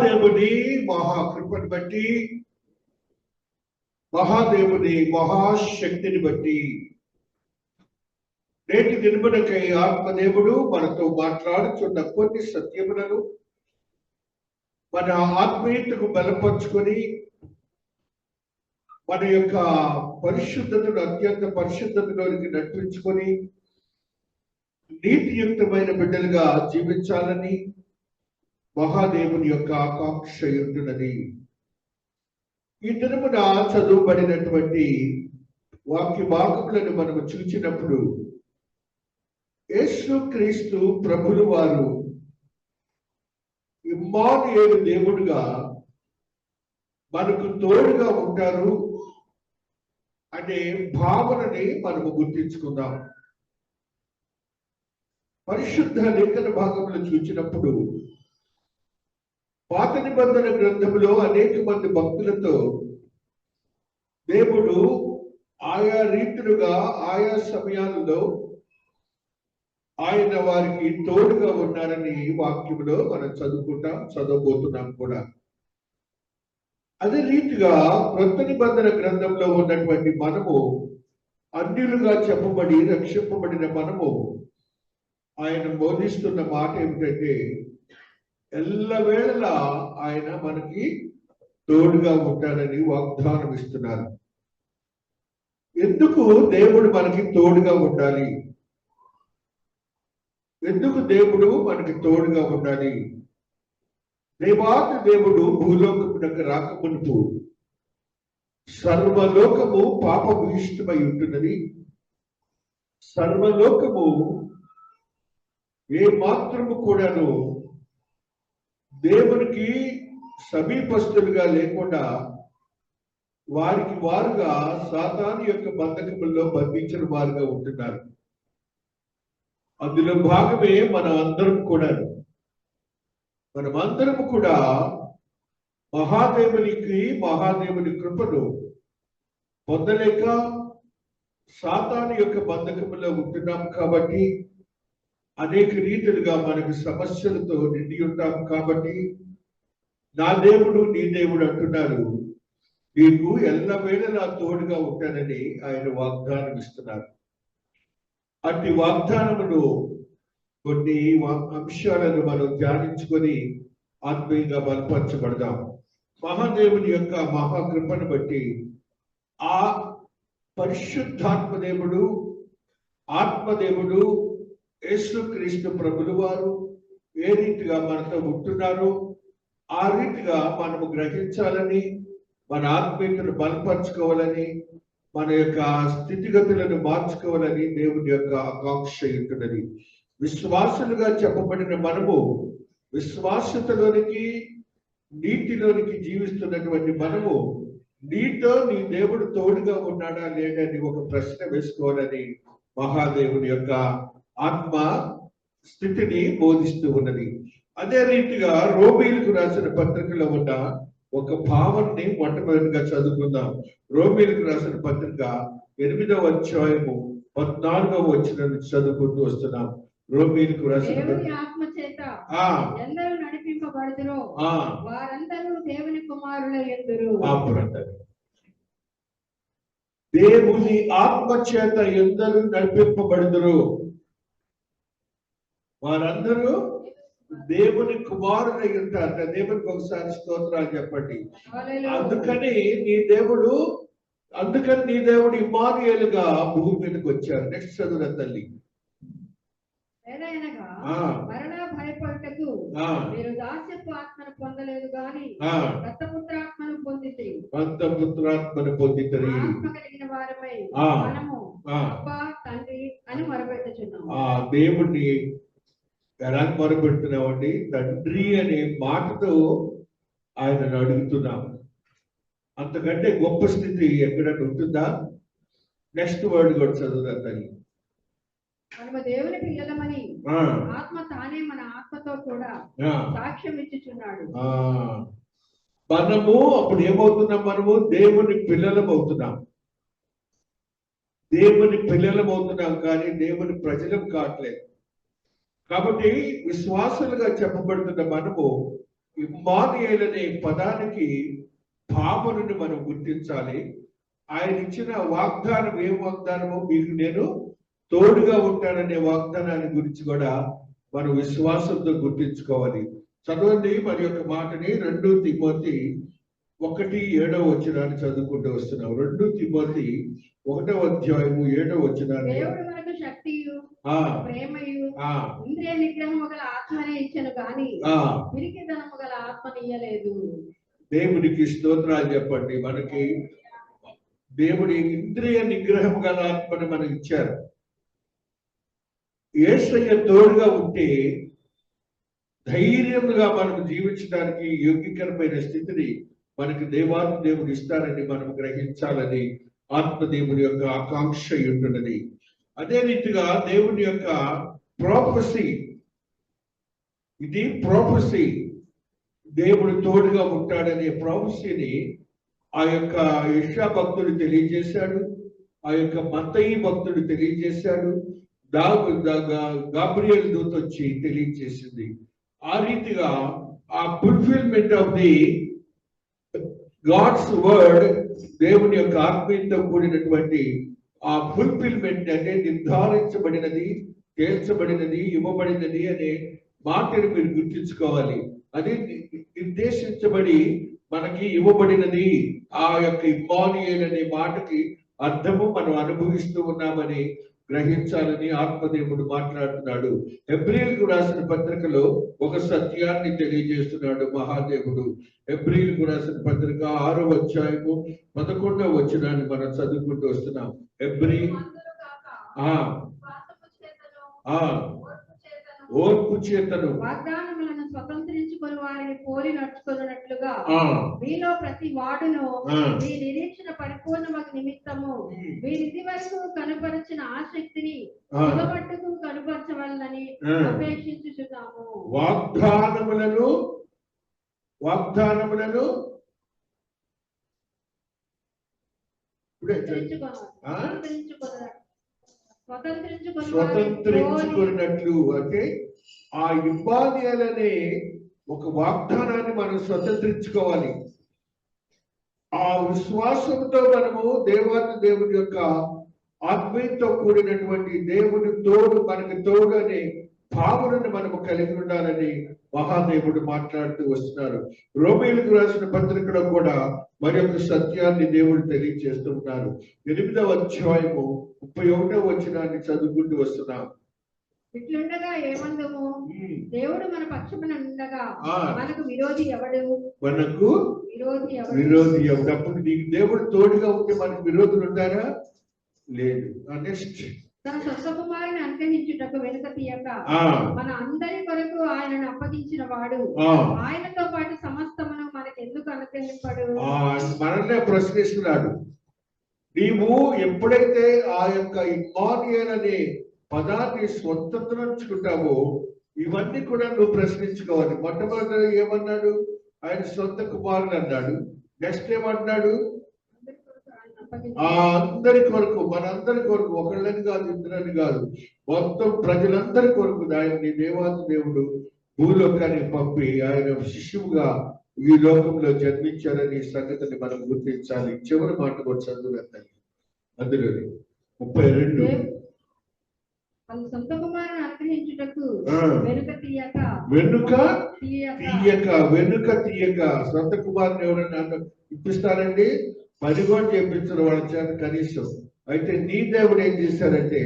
దేవుని మహాకృపను బట్టి, మహాదేవుని మహాశక్తిని బట్టి నేటి దినమునకై ఆత్మదేవుడు మనతో మాట్లాడుతున్న కొన్ని సత్యములను మన ఆత్మీయతకు బలపరుచుకొని మన యొక్క పరిశుద్ధతను అత్యంత పరిశుద్ధతలోనికి నడిపించుకొని నీతియుక్తమైన బిడ్డలుగా జీవించాలని మహాదేవుని యొక్క ఆకాంక్ష ఉంటున్నది. ఈ దినమున చదువుబడినటువంటి వాక్య భాగములను మనము చూసినప్పుడు యేసు క్రీస్తు ప్రభులు వారు ఇమ్మానుయేలు దేవుడుగా మనకు తోడుగా ఉంటారు అనే భావనని మనము గుర్తించుకుందాం. పరిశుద్ధ లేఖన భాగంలో చూసినప్పుడు పాత నిబంధన గ్రంథంలో అనేక మంది భక్తులతో దేవుడు ఆయా రీతులుగా ఆయా సమయాలలో ఆయన వారికి తోడుగా ఉన్నారని వాక్యంలో మనం చదవబోతున్నాం కూడా. అదే రీతిగా క్రొత్త నిబంధన గ్రంథంలో ఉన్నటువంటి మనము అన్యులుగా చెప్పబడి రక్షింపబడిన మనము ఆయన బోధిస్తున్న మాట ఏమిటంటే ఎల్లవేళలా ఆయన మనకి తోడుగా ఉంటాడని వాగ్దానం ఇస్తున్నారు. ఎందుకు దేవుడు మనకి తోడుగా ఉండాలి? ఎందుకు దేవుడు మనకి తోడుగా ఉండాలి? దేవాతి దేవుడు భూలోకమునకు రాకమునుపు సర్వలోకము పాపభూయిష్టమై ఉంటున్నది. సర్వలోకము ఏ మాత్రము కూడాను దేవునికి సమీపస్తులుగా లేకుండా వారికి వారుగా సాతాను యొక్క బంధకముల్లో బంధించిన వారుగా ఉంటున్నారు. అందులో భాగమే మనమందరం కూడా మహాదేవుని కృపను పొందలేక సాతాను యొక్క బంధకములో ఉంటున్నాం కాబట్టి అనేక రీతిలుగా మనకు సమస్యలతో నిండి ఉంటాం కాబట్టి నా దేవుడు నీ దేవుడు అంటున్నారు, నీకు ఎల్లవేళలా తోడుగా ఉంటానని ఆయన వాగ్దానం ఇస్తున్నారు. అట్టి వాగ్దానమును కొన్ని అంశాలను మనం ధ్యానించుకొని ఆత్మీయంగా బలపరచబడదాం. మహాదేవుని యొక్క మహాకృపను బట్టి ఆ పరిశుద్ధాత్మదేవుడు ఆత్మదేవుడు యేసుక్రీస్తు ప్రభులు వారు ఏ రీతిగా మనతో ఉంటున్నారో ఆ రీతిగా మనము గ్రహించాలని, మన ఆత్మీయతను బలపరచుకోవాలని, మన యొక్క స్థితిగతులను మార్చుకోవాలని దేవుని యొక్క ఆకాంక్ష ఉంటున్నది. విశ్వాసులుగా చెప్పబడిన మనము విశ్వాసతలోనికి నీతిలోనికి జీవిస్తున్నటువంటి మనము నీతో నీ దేవుడు తోడుగా ఉన్నాడా లేడని ఒక ప్రశ్న వేసుకోవాలని మహాదేవుని యొక్క ఆత్మ స్థితిని బోధిస్తూ ఉన్నది. అదే రీతిగా రోమీలకు రాసిన పత్రికలో ఉన్న ఒక భావాన్ని మొట్టమొదటిగా చదువుకుందాం. రోమీలకు రాసిన పత్రిక 8వ అధ్యాయము 14వ వచనం చదువుకుంటూ వస్తున్నాం. రోమీలకు రాసిన దేవుని కుమారులై యుందురు. దేవుని ఆత్మ చేత ఎందరూ నడిపింపబడుదురు, వారందరూ దేవుని కుమారులై ఉంటారు. దేవునికి ఒకసారి స్తోత్రాలు చెప్పండి. అందుకని నీ దేవుడు ఇమ్మానుయేలుగా భూమి మీదకి వచ్చారు. నెక్స్ట్ చదువుల తల్లి. మరణ భయపడటకు మీరు దాస్యపు ఆత్మను పొందలేదు గాని దత్తపుత్రాత్మను పొందితిరి. ఆత్మ కలిగిన వారమై మనము అబ్బా తండ్రి అని మొరపెట్టుచున్నాము. దేవుణ్ణి ఎలా మొరపెడుతున్నామండి? తండ్రి అనే మాటతో ఆయనను అడుగుతున్నాం. అంతకంటే గొప్ప స్థితి ఎక్కడన్నా ఉంటుందా? నెక్స్ట్ వర్డ్ కూడా చదువుదా తల్లి. మనము దేవుని పిల్లలమని ఆత్మ తానే మన ఆత్మతో కూడా సాక్ష్యం ఇచ్చుచున్నాడు. మనము అప్పుడు ఏమవుతున్నాం? మనము దేవుని పిల్లలం అవుతున్నాం. దేవుని పిల్లలం అవుతున్నాం కానీ దేవుని ప్రజలం కావట్లేదు. కాబట్టి విశ్వాసులుగా చెప్పబడుతున్న మనము ఇమ్మానుయేల్ అనే పదానికి భావనని మనం గుర్తించాలి. ఆయన ఇచ్చిన వాగ్దానం ఏం వాగ్దానమో, మీకు నేను తోడుగా ఉంటాననే వాగ్దానాన్ని గురించి కూడా మనం విశ్వాసంతో గుర్తించుకోవాలి. చదవండి మరి యొక్క మాటని 2 తిమోతి 1:7 చదువుకుంటూ వస్తున్నాం. 2 తిమోతి 1:7 దేవుడు మనకు శక్తియు ప్రేమయు ఇంద్రియ నిగ్రహము గల ఆత్మనే ఇచ్చెను గాని పిరికితనము గల ఆత్మని ఇయ్యలేదు. దేవుడికి స్తోత్రాలు చెప్పండి. మనకి దేవుడి ఇంద్రియ నిగ్రహం గల ఆత్మని మనకి ఇచ్చారు. యేసయ్య తోడుగా ఉంటే ధైర్యంగా మనకు జీవించడానికి యోగ్యకరమైన స్థితిని మనకి దేవుడు ఇస్తారని మనం గ్రహించాలని ఆత్మదేవుని యొక్క ఆకాంక్ష ఉంటున్నది. అదే రీతిగా దేవుని యొక్క ప్రాఫెసీ, ఇది ప్రాఫెసీ, దేవుడు తోడుగా ఉంటాడనే ప్రాఫెసీని ఆ యొక్క యెషయా భక్తుడు తెలియజేశాడు, ఆ యొక్క మత్తయి భక్తుడు తెలియజేశాడు, గాబ్రియల్ దూత వచ్చి తెలియజేసింది. ఆ రీతిగా ఆ fulfilment of the God's word, దేవుని యొక్క ఆత్మీయతో కూడినటువంటి ఆ ఫుల్ఫిల్మెంట్ అంటే నిర్ధారించబడినది, తేల్చబడినది, ఇవ్వబడినది అనే మాటను మీరు గుర్తించుకోవాలి. అది నిర్దేశించబడి మనకి ఇవ్వబడినది. ఆ యొక్క ఇమ్మానుయేల్ అనే మాటకి అర్థము మనం అనుభవిస్తూ ఉన్నామని గ్రహించాలని ఆత్మదేవుడు మాట్లాడుతున్నాడు. హెబ్రీయులకు రాసిన పత్రికలో ఒక సత్యాన్ని తెలియజేస్తున్నాడు మహాదేవుడు. హెబ్రీయులకు రాసిన పత్రిక 6:11 మనం చదువుకుంటూ వస్తున్నాం. ఓర్పు చేతను వాగ్దానములను స్వతంత్రించుకొని వారిని పోలి నడుచుకున్నట్లుగా మీలో ప్రతి వాడును మీ నిరీక్షణ పరిపూర్ణమగు నిమిత్తము వీరిది వరకు కనుపరిచిన ఆసక్తిని మట్టుకు కనుపరచవాలని అపేక్షించుచున్నాము. వాగ్దానములను స్వతంత్రించుకున్నట్లు అంటే ఆ ఇమ్మానుయేల్ అనే ఒక వాగ్దానాన్ని మనం స్వతంత్రించుకోవాలి. ఆ విశ్వాసంతో మనము దేవుని యొక్క ఆత్మీయతో కూడినటువంటి దేవుని తోడు, మనకి తోడు అనే భావనను మనము కలిగి ఉండాలని మహాదేవుడు మాట్లాడుతూ వస్తున్నారు. రోమీయులకు రాసిన పత్రికలో కూడా మరి ఒక సత్యాన్ని దేవుడు తెలియజేస్తూ ఉన్నారు. 8:31 చదువుకుంటూ వస్తున్నాం. ఇట్లుండగా ఏమందము, దేవుడు మన పక్షమున ఉండగా మనకు విరోధి ఎవడు? మనకు విరోధి ఎవడు? అప్పుడు నీకు దేవుడు తోడుగా ఉంటే మనకు విరోధులు ఉంటారా? లేదు. నెక్స్ట్, తన సొంత కుమారుని అనుగ్రహించుటకు వెనుక తీయక మన అందరి కొరకు ఆయనను అప్పగించిన వాడు ఆయనతో పాటు సమస్తమును మనకు ఎందుకు అనుగ్రహింపడు? మనల్నే ప్రశ్నిస్తున్నాడు. నీవు ఎప్పుడైతే ఆ యొక్క ఇమ్మానుయేల్ అనే పదాన్ని స్వతంత్రించుకుంటావో ఇవన్నీ కూడా నువ్వు ప్రశ్నించుకోవాలి. మొట్టమొదటి ఏమన్నాడు? ఆయన సొంత కుమారుని అన్నాడు. నెక్స్ట్ ఏమన్నాడు? అందరి కొరకు, మనందరి కొరకు, ఒకళ్ళని కాదు, ఇద్దరని కాదు, మొత్తం ప్రజలందరి కొరకు ఆయన్ని దేవాది దేవుడు భూలోకానికి పంపి ఆయన శిశువుగా ఈ లోకంలో జన్మించారని సంగతిని మనం గుర్తించాలి. చివరి మాట కూడా చదువుతాను. అందులో 32 సొంత కుమారుని అనుగ్రహించుటకు వెనుక తీయక సొంత కుమారుని ఎవరైనా ఇప్పిస్తారండి? 10 కూడా చేపించిన వాళ్ళ చేత కనీసం. అయితే నీ దేవుడు ఏం చేశారంటే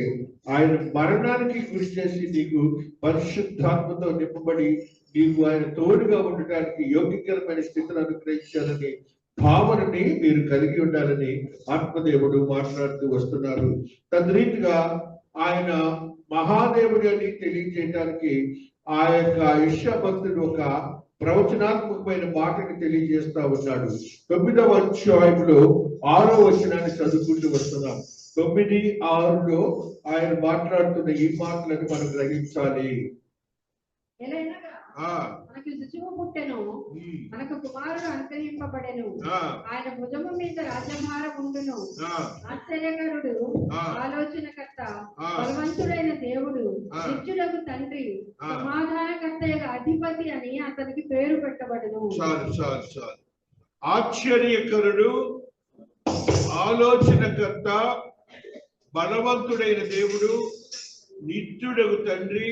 ఆయన మరణానికి కృషి చేసి నీకు పరిశుద్ధాత్మతో నింపబడి నీకు ఆయన తోడుగా ఉండటానికి యోగ్యకరమైన స్థితిని అనుగ్రహించారని భావనని మీరు కలిగి ఉండాలని ఆత్మదేవుడు మాట్లాడుతూ వస్తున్నారు. తద్రీతిగా ఆయన మహాదేవుడు అని తెలియజేయడానికి ఆ యొక్క యెషయా భక్తుడు ఒక ప్రవచనాత్మకమైన మాటని తెలియజేస్తా ఉన్నాడు. 9:6 చదువుకుంటూ వస్తున్నాం. 9:6 ఆయన మాట్లాడుతున్న ఈ మాటలను మనం గ్రహించాలి. మనకు శిశువు పుట్టెను, మనకు కుమారుడు అనుగ్రహింపబడెను, ఆయన భుజము మీద రాజ్యభారం ఉండును. ఆశ్చర్యకరుడు, ఆలోచనకర్త, బలవంతుడైన దేవుడు, నిత్యుడగు తండ్రి, సమాధానకర్త అధిపతి అని అతనికి పేరు పెట్టబడును. ఆశ్చర్యకరుడు, ఆలోచనకర్త, బలవంతుడైన దేవుడు, నిత్యుడగు తండ్రి,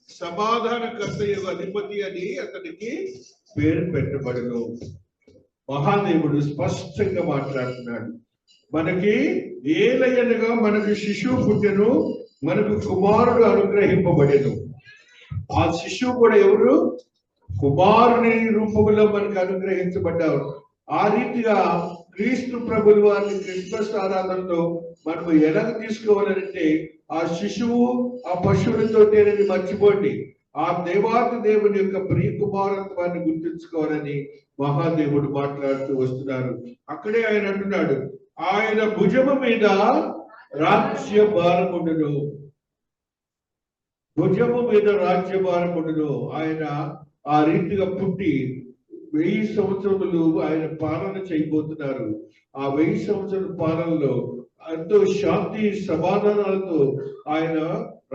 సమాధానకర్త అధిపతి అని అతనికి పేరు పెట్టబడును. మహాదేవుడు స్పష్టంగా మాట్లాడుతున్నాడు. మనకి ఏలయనగా మనకు శిశువు పుట్టెను, మనకు కుమారుడు అనుగ్రహింపబడెను. ఆ శిశువు కూడా ఎవరు? కుమారుని రూపంలో మనకు అనుగ్రహించబడ్డారు. ఆ రీతిగా క్రీస్తు ప్రభులు వారిని క్రిస్మస్ ఆరాధనలో మనం ఎలా తీసుకోవాలంటే ఆ శిశువు ఆ పశువులతోటేనని మర్చిపోండి. ఆ దేవాది దేవుని యొక్క ప్రియ కుమారత్వాన్ని గుర్తుంచుకోవాలని మహాదేవుడు మాట్లాడుతూ వస్తున్నారు. అక్కడే ఆయన అంటున్నాడు, ఆయన భుజము మీద రాజ్య భారముండును. భుజము మీద రాజ్య భారముండును. ఆయన ఆ రీతిగా పుట్టి 1000 సంవత్సరములు ఆయన పాలన చేయబోతున్నారు. ఆ 1000 సంవత్సరాల పాలనలో ఎంతో శాంతి సమాధానాలతో ఆయన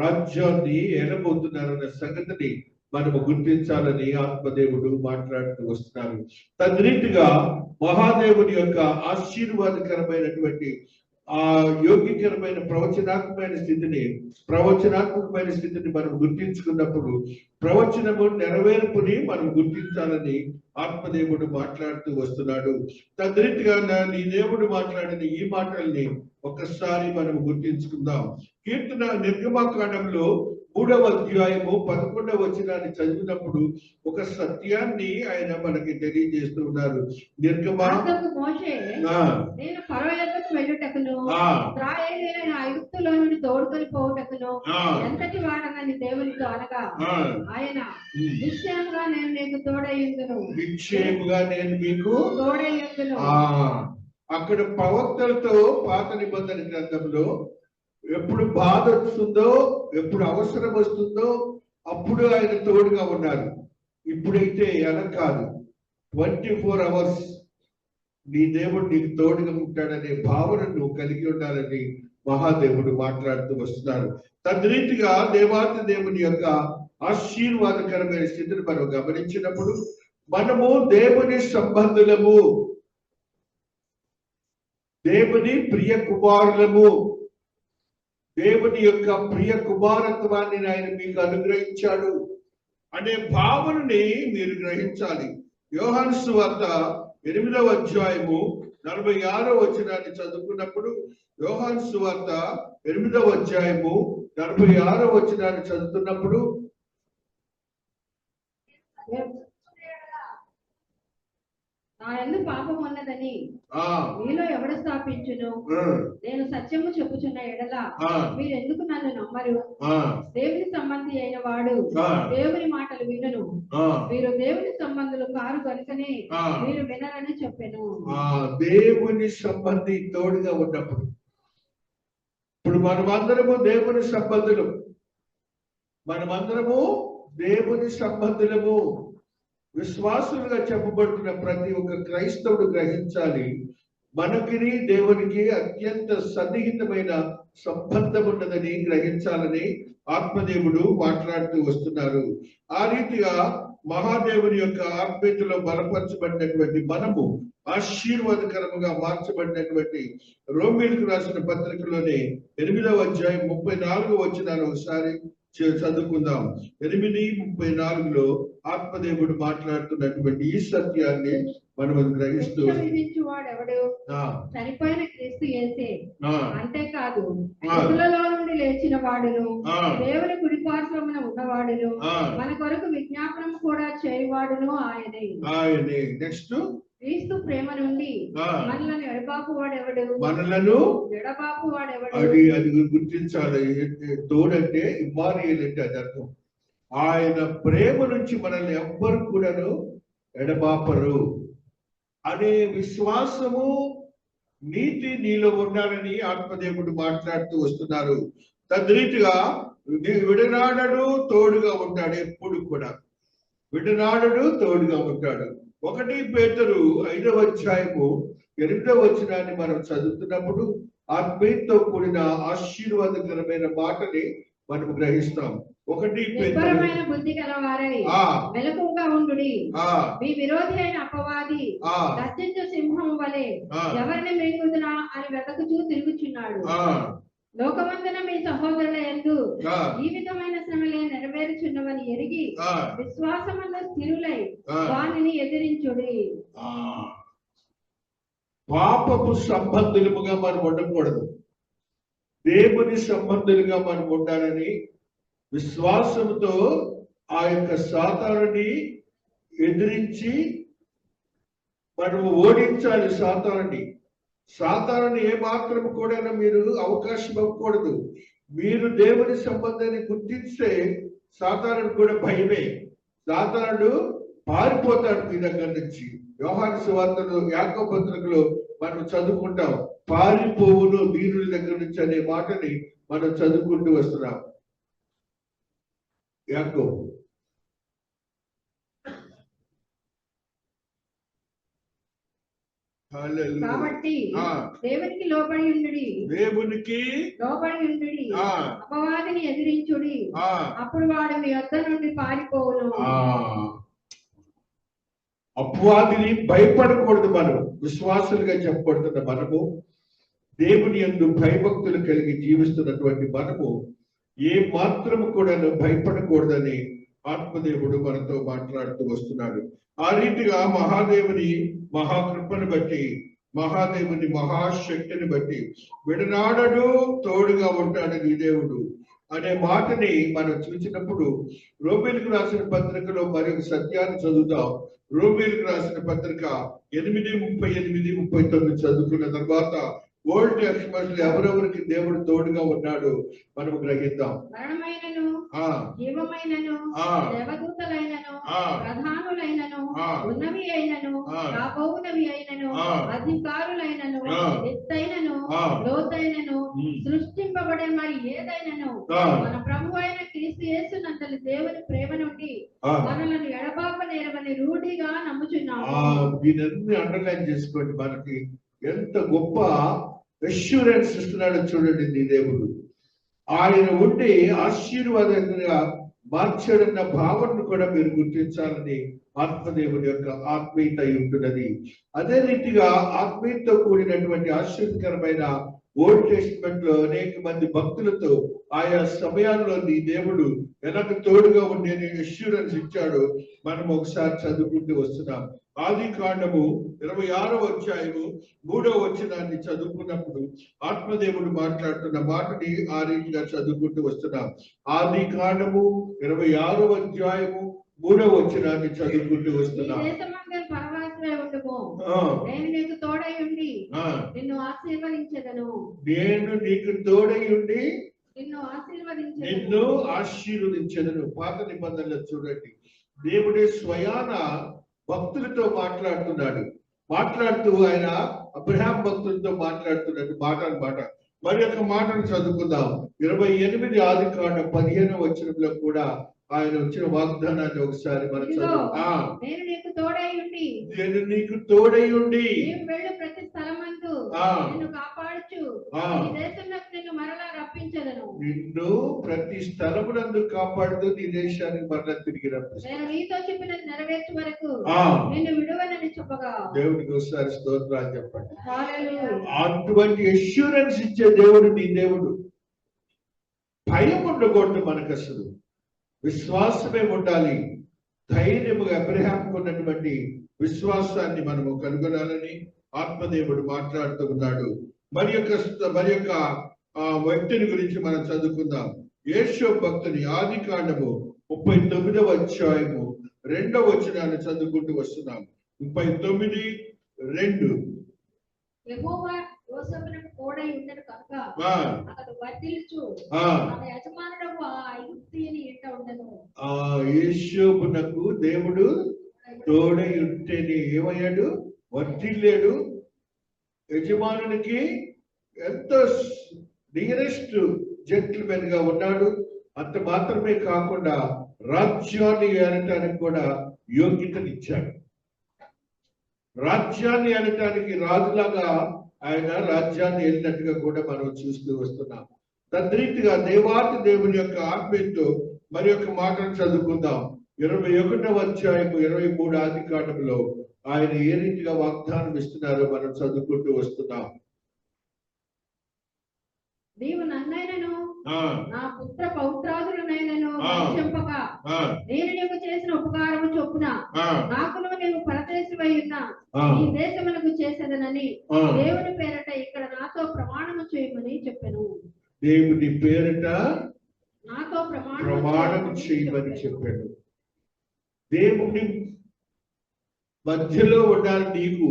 రాజ్యాన్ని ఏలబోతున్నారన్న సంగతిని మనము గుర్తించాలని ఆత్మదేవుడు మాట్లాడుతూ వస్తున్నారు. తద్రీతిగా మహాదేవుని యొక్క ఆశీర్వాదకరమైనటువంటి ఆ యోగ్యకరమైన ప్రవచనాత్మకమైన స్థితిని మనం గుర్తించుకున్నప్పుడు ప్రవచనము నెరవేర్పుని మనం గుర్తించాలని ఆత్మదేవుడు మాట్లాడుతూ వస్తున్నాడు. తద్రీతిగా నీ దేవుడు మాట్లాడిన ఈ మాటల్ని ఒక్కసారి మనం గుర్తించుకుందాం. కీర్తన నిర్గమకాండంలో 3వ అధ్యాయము 11వ వచనాన్ని చదివినప్పుడు ఒక సత్యాన్ని ఆయన మనకి తెలియజేస్తూ ఉన్నారు. నేను ఫరో యొద్దకు వెళ్ళుటకును, ఇశ్రాయేలీయులను ఐగుప్తులో నుండి తోడుకొని పోవుటకును ఎంతటి వాడనని దేవునితో అనగా, ఆయన నిశ్చయముగా నేను నీకు తోడయ్యుందును, నిశ్చయముగా నేను మీకు తోడయ్యుందును. అక్కడ ప్రవక్తలతో పాత నిబంధన గ్రంథంలో ఎప్పుడు బాధ వస్తుందో, ఎప్పుడు అవసరం వస్తుందో అప్పుడు ఆయన తోడుగా ఉన్నారు. ఇప్పుడైతే ఎలా కాదు, 24 hours నీ దేవుడు నీకు తోడుగా ఉంటాడనే భావన నువ్వు కలిగి ఉండాలని మహాదేవుడు మాట్లాడుతూ వస్తున్నారు. తద్రీతిగా దేవాతి దేవుని యొక్క ఆశీర్వాదకరమైన స్థితిని మనం గమనించినప్పుడు మనము దేవుని సంబంధులము, దేవుని ప్రియ కుమారులము, దేవుని యొక్క ప్రియ కుమారత్వాన్ని ఆయన మీకు అనుగ్రహించాడు అనే భావనని మీరు గ్రహించాలి. యోహాను సువార్త 8వ అధ్యాయము 46వ వచనాన్ని చదువుకున్నప్పుడు, యోహాను సువార్త 8వ అధ్యాయము 46వ వచనాన్ని చదువుతున్నప్పుడు, నా యందు పాపం ఉన్నదని మీలో ఎవడు స్థాపించును? నేను సత్యము చెప్పుచున్న ఎడల మీరెందుకు నన్ను నమ్మరు? దేవుని సంబంధి అయిన వాడు దేవుని మాటలు వినును, మీరు దేవుని సంబంధులు కారు కనుకనే మీరు వినరని చెప్పాను. దేవుని సంబంధి తోడుగా ఉన్నప్పుడు, ఇప్పుడు మనమందరము దేవుని సంబంధులు, మనమందరము దేవుని సంబంధులము. విశ్వాసులుగా చెప్పబడుతున్న ప్రతి ఒక్క క్రైస్తవుడు గ్రహించాలి, మనకి దేవునికి అత్యంత సన్నిహితమైన సంబంధం ఉన్నదని గ్రహించాలని ఆత్మదేవుడు మాట్లాడుతూ వస్తున్నారు. ఆ రీతిగా మహాదేవుని యొక్క ఆత్మీయతలో బలపరచబడినటువంటి మనము ఆశీర్వాదకరముగా మార్చబడినటువంటి రోమీయులకు రాసిన పత్రికలోనే 8వ అధ్యాయం 34వ వచనాన్ని ఒకసారి చదువుకుందాం. 8:34లో ఆత్మదేవుడు మాట్లాడుతున్నటువంటి ఈ సత్యాన్ని మనం గ్రహిస్తూ, చనిపోయిన క్రీస్తు యేసే, అంతేకాదు మృతులలో నుండి లేచిన వాడును, దేవుని కుడిపార్శ్వమున ఉన్నవాడును, మన కొరకు విజ్ఞాపనం కూడా చేయవాడును ఆయనే. నెక్స్ట్, క్రీస్తు ప్రేమ నుండి మనలను ఎడబాపు వాడెవడు? మనలను ఎడబాపు వాడెవడు? అది గుర్తించాలి. తోడంటే ఇమ్మానుయేల్ అంటే అది అర్థం. ఆయన ప్రేమ నుంచి మనల్ని ఎవ్వరు కూడాను ఎడబాపరు అనే విశ్వాసము, నీతి నీలో ఉండాలని ఆత్మదేవుడు మాట్లాడుతూ వస్తున్నారు. తద్రీతిగా విడనాడడు, తోడుగా ఉంటాడు ఎప్పుడు కూడా. విడనాడడు, తోడుగా ఉంటాడు. 1 పేతురు 5వ అధ్యాయము 8వ వచనాన్ని మనం చదువుతున్నప్పుడు ఆత్మీయతో కూడిన ఆశీర్వాదకరమైన మాటని మనం గ్రహిస్తాం. 1 పేతురు బుద్ధి గలవారై మెలకువగా ఉండుడి. మీ విరోధి అయిన అపవాది గర్జించు సింహం వలె ఎవరిని మింగుదునా అని వెతకుచూ తిరుగుచున్నాడు. లోకమందున మీ సహోదరుల యందు ఈ విధమైన శ్రమలే నెరవేరుచున్నవని ఎరిగి విశ్వాసమందు స్థిరులై వానిని ఎదిరించుడి. పాపపు సంబంధులుగా మనం ఉండకూడదు, దేవుని సంబంధులుగా మనం ఉండాలని విశ్వాసంతో ఆ యొక్క సాతానుని ఎదిరించి మనము ఓడించాలి. సాతానుని ఏమాత్రం కూడా మీరు అవకాశం ఇవ్వకూడదు. మీరు దేవుని సంబంధాన్ని గుర్తిస్తే సాతానుడు కూడా భయమే. సాతానుడు పారిపోతాడు మీ దగ్గర నుంచి. యోహాను సువార్తలో, యాకోబు పత్రికలో మనం చదువుకుంటాం, పారిపోవును దీనుల దగ్గర నుంచి అనే మాటని మనం చదువుకుంటూ వస్తున్నాం. యాకోబు కాబట్టి దేవునికి లోబడి ఉండుడి, అపవాదిని ఎదిరించుడి, అప్పుడు వాడు మీ వద్ద నుండి పారిపోవును. అపవాదిని భయపడకూడదు. మనం విశ్వాసులుగా చెప్పబడుతున్న మనము, దేవుని యందు భయభక్తులు కలిగి జీవిస్తున్నటువంటి మనము ఏ మాత్రము కూడా భయపడకూడదని ఆత్మదేవుడు మనతో మాట్లాడుతూ వస్తున్నాడు. ఆ రీతిగా మహాదేవుని మహాకృపను బట్టి, మహాదేవుని మహాశక్తిని బట్టి విడనాడడు, తోడుగా ఉంటాడు నీ దేవుడు అనే మాటని మనం చూసినప్పుడు రోమీయులకు రాసిన పత్రికలో మరొక సత్యాన్ని చదువుతాం. రోమీయులకు రాసిన పత్రిక 8:38-39 చదువుకున్న తర్వాత ఓల్డ్ టెస్టమెంట్ ఎవరెవరికి దేవుడు తోడుగా ఉన్నాడు మనం గ్రహిద్దాం. మరణమైనను, జీవమైనను, దేవదూతలైనను, ప్రధానులైనను, ఉన్నవి అయినను, రాబోవునవి అయినను, అధికారులైనను, ఎత్తైనను, లోతైనను, సృష్టింపబడే మరి ఏదైనను మన ప్రభు అయిన క్రీస్తు యేసునంతటి దేవుని ప్రేమ నుండి మనలను ఎడబాప నేరమని రూఢిగా నమ్ముచున్నాము. దీన్ని అండర్లైన్ చేసుకోండి. మనకి ఎంత గొప్ప అష్యూరెన్స్ ఇస్తున్నాడో చూడండి నీ దేవుడు. ఆయన ఉండి ఆశీర్వాదంగా మార్చాడన్న భావనను కూడా మీరు గుర్తించాలని ఆత్మదేవుని యొక్క ఆత్మీయత ఉంటున్నది. అదే రీతిగా ఆత్మీయతతో కూడినటువంటి ఆశ్చర్యకరమైన ఓల్డ్ టెస్టమెంట్ లో అనేక మంది భక్తులతో ఆయా సమయాల్లో నీ దేవుడు ఎలాగ తోడుగా ఉండే అష్యూరెన్స్ ఇచ్చాడు మనం ఒకసారి చదువుకుంటూ వస్తున్నాం. ఆది కాండము 26వ అధ్యాయము 3వ వచనాన్ని చదువుకున్నప్పుడు ఆత్మదేవుడు మాట్లాడుతున్న మాటని ఆ రీతిగా చదువుకుంటూ వస్తున్నాం. ఆది కాండము 26వ అధ్యాయము 3వ వచనాన్ని చదువుకుంటూ వస్తున్నాం. నేను నీకు తోడై ఉండి నిన్ను ఆశీర్వదించెదను. నేను నీకు తోడై ఉండి నిన్ను ఆశీర్వదించెదను. పాత నిబంధనలు చూడండి, దేవుడే స్వయాన భక్తులతో మాట్లాడుతూ ఆయన అబ్రహాం భక్తులతో మాట్లాడుతున్నాడు మాట అన్నమాట. మరి ఒక మాటను చదువుకుందాం. 28 ఆది కాండం 15వ వచనంలో కూడా ఆయన వచ్చిన వాగ్దానాన్ని ఒకసారి మనం చదువు. నేను నీకు తోడై ఉండి ప్రతి స్థలమందు నిన్ను కాపాడుచు ఈ దేశంలోకి నిన్ను మరలా రప్పించెదను. నిన్ను ప్రతి స్థలమునందు కాపాడుతూ నీ దేశానికి మరలా తిరిగి రప్పిస్తాను. నేను నీతో చెప్పినది నెరవేర్చే వరకు నిన్ను విడువనని చెప్పగా. దేవుడికి ఒకసారి స్తోత్రాలు చెప్పండి. హల్లెలూయా. అటువంటి అష్యూరెన్స్ ఇచ్చే దేవుడు నీ దేవుడు. భయం ఉండకూడదు మనకు, అసలు విశ్వాసమే ఉండాలి. ధైర్యముగా అబ్రహాంకు ఉన్నటువంటి విశ్వాసాన్ని మనము కనుగొనాలని ఆత్మదేవుడు మాట్లాడుతూ ఉన్నాడు. మరి యొక్క వ్యక్తిని గురించి మనం చదువుకుందాం. యేషోబు భక్తుని ఆది కాండము 39వ అధ్యాయము 2వ వచనాన్ని చదువుకుంటూ వస్తున్నాం. 39:2 యెహోవా యోసేపునకు తోడై ఉండెను కనుక అతడు వర్ధిల్లుచు తన యజమానుడకు ఆ ఐగుప్తీయుని ఇంట ఉండెను. యేషోబునకు దేవుడు తోడై ఉంటేనే ఏమయ్యాడు? వర్ధిల్లాడు. యజమానునికి ఎంతో నియరెస్ట్ జెంటిల్మెన్ గా ఉన్నాడు. అంత మాత్రమే కాకుండా రాజ్యాన్ని ఏలటానికి కూడా యోగ్యతనిచ్చాడు. రాజ్యాన్ని అనటానికి రాజులాగా ఆయన రాజ్యాన్ని వెళ్ళినట్టుగా కూడా మనం చూస్తూ వస్తున్నాం. తద్రీతిగా దేవాతి దేవుని యొక్క ఆత్మీయతో మరి యొక్క మాటను చదువుకుందాం. 21వ అధ్యాయం 23 ఆది కాండంలో ఆయన ఏ రీతిగా వాగ్దానం ఇస్తున్నారో మనం చదువుకుంటూ వస్తున్నాం. నీవు నన్నైనను నా పుత్ర పౌత్రాదులనైనను రక్షింపక నేను నీకు చేసిన ఉపకారము చొప్పున నాకును నీవు పరదేశివై ఉన్న ఈ దేశమునకు చేసేదనని దేవుని పేరట ఇక్కడ నాతో ప్రమాణము చేయమని చెప్పాను. దేవుని పేరట నాతో ప్రమాణం చేయమని చెప్పాడు. దేవుని మధ్యలో ఉండాలి. నీకు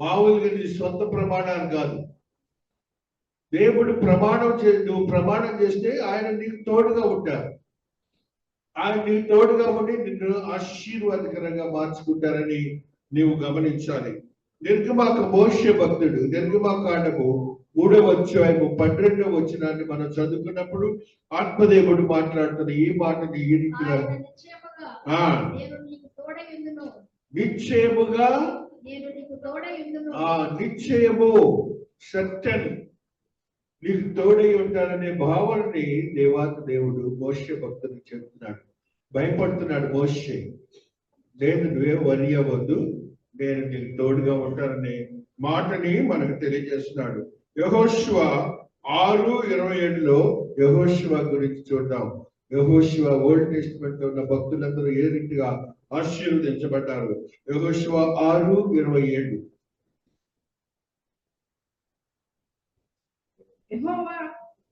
మామూలుగా నీ సొంత ప్రమాణాలు కాదు. దేవుడు నువ్వు ప్రమాణం చేస్తే ఆయన నీకు తోడుగా ఉంటారు. ఆయన నీకు తోడుగా ఉండి నిన్ను ఆశీర్వాదకరంగా మార్చుకుంటారని నీవు గమనించాలి. నిర్గమాక మోషే భక్తుడు నిర్గమాకాండము 3వ అధ్యాయము 12వ వచనాన్ని మనం చదువుకున్నప్పుడు ఆత్మదేవుడు మాట్లాడుతున్న ఈ మాటని ఈ రీతిగా నిశ్చయముగా నిశ్చయము సత్యం నీకు తోడై ఉంటారనే భావనని దేవాతి దేవుడు మోషే భక్తుడికి చెబుతున్నాడు. భయపడుతున్నాడు మోషే, నువ్వే వరి అవ్వద్దు, నేను నీకు తోడుగా ఉంటాననే మాటని మనకు తెలియజేస్తున్నాడు. యెహోషువ 6:27లో యెహోషువ గురించి చూద్దాం. యెహోషువ ఓల్డ్ టెస్టిమెంట్ లో ఉన్న భక్తులందరూ ఏ రీతిగా ఆశీర్వదించబడ్డారు. యెహోషువ 6:27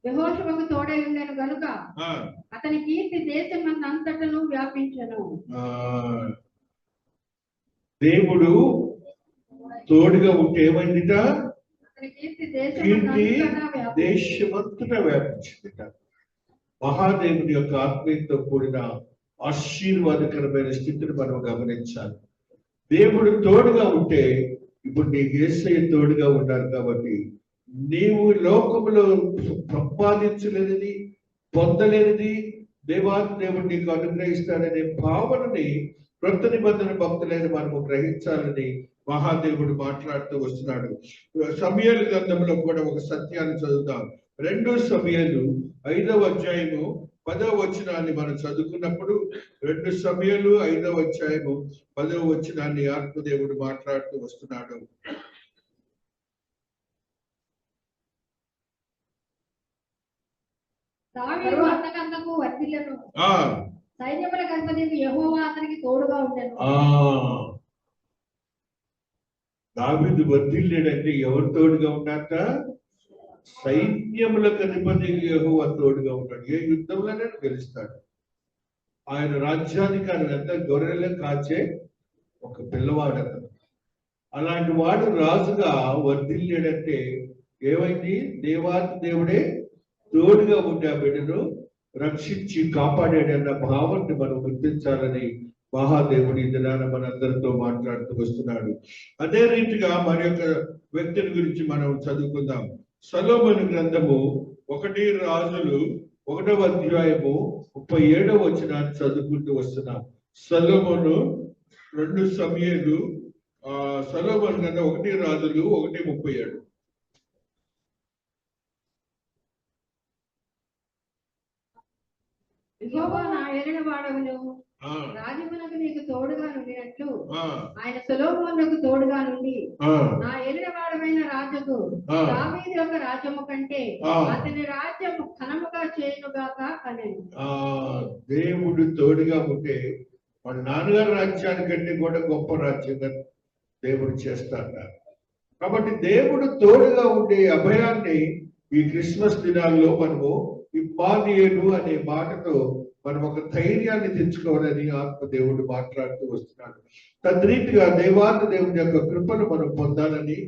యెహోషువకు తోడై ఉండెను గనుక అతని కీర్తి దేశమంతటను వ్యాపించెను. దేవుడు తోడుగా ఉంటే ఏమైందిట? కీర్తి దేశమంతటా వ్యాపించిందిట. మహాదేవుని యొక్క ఆత్మీయతో కూడిన ఆశీర్వాదకరమైన స్థితిని మనం గమనించాలి. దేవుడు తోడుగా ఉంటే, ఇప్పుడు నీకు యేసయ్య తోడుగా ఉన్నారు కాబట్టి నీవు లోకములో సంపాదించలేనిది, పొందలేనిది దేవుడు నీకు అనుగ్రహిస్తాడనే భావనని క్రొత్త నిబంధన భక్తులైన మనము గ్రహించాలని మహాదేవుడు మాట్లాడుతూ వస్తున్నాడు. సమూయేలు గ్రంథంలో కూడా ఒక సత్యాన్ని చదువుతాం. 2 సమూయేలు 5వ అధ్యాయము 10వ వచనాన్ని మనం చదువుకున్నప్పుడు 2 సమూయేలు 5వ అధ్యాయము 10వ వచనాన్ని ఆత్మదేవుడు మాట్లాడుతూ వస్తున్నాడు. దావీదు అంతకంతకు వర్ధిల్లెను, సైన్యముల అధిపతి యెహోవా అతనికి తోడుగా ఉండెను. దావీదు వర్ధిల్లేడంటే ఎవరు తోడుగా ఉన్నారట? సైన్యములకు అధిపతి యెహోవా తోడుగా ఉంటాడు. ఏ యుద్ధంలోనే గెలుస్తాడు. ఆయన రాజ్యాధికారి అంతా గొర్రెలు కాచే ఒక పిల్లవాడు అతను. అలాంటి వాడు రాజుగా వర్ధిల్లేడంటే ఏమైంది? దేవాతి దేవుడే తోడుగా ఉండే ఆ బిడ్డను రక్షించి కాపాడాడన్న భావాన్ని మనం గుర్తించాలని మహాదేవుడి దినాన మనందరితో మాట్లాడుతూ వస్తున్నాడు. అదే రీతిగా మరి యొక్క వ్యక్తిని గురించి మనం చదువుకుందాం. సొలొమోను గ్రంథము 1 రాజులు 1వ అధ్యాయము 37వ వచనాన్ని చదువుకుంటూ వస్తున్నాం. సొలొమోను 2 సమూయేలు సొలొమోను గ్రంథం 1 రాజులు 1:37. యెహోవా నా ఏలిన వాడవును, రాజమునకు నీకు తోడుగా నుండినట్లు ఆయన సొలొమోనుకు తోడుగా నుండి నా ఏలిన వాడమైన రాజుకు దావీదు యొక్క రాజ్యము కంటే అతని రాజ్యం ఘనముగా చేయునుగాక అనెను. దేవుడు తోడుగా ఉంటే మన నాన్నగారి రాజ్యానికంటే కూడా గొప్ప రాజ్యంగా దేవుడు చేస్తాడు. కాబట్టి దేవుడు తోడుగా ఉండే అభయాన్ని ఈ క్రిస్మస్ దినాల్లో మనము ఇమ్మానుయేలు అనే మాటతో మనం ఒక ధైర్యాన్ని తెచ్చుకోవాలని ఆత్మదేవుడు మాట్లాడుతూ వస్తున్నాడు. తద్రీతిగా దేవాతి దేవుని యొక్క కృపను మనం పొందాలని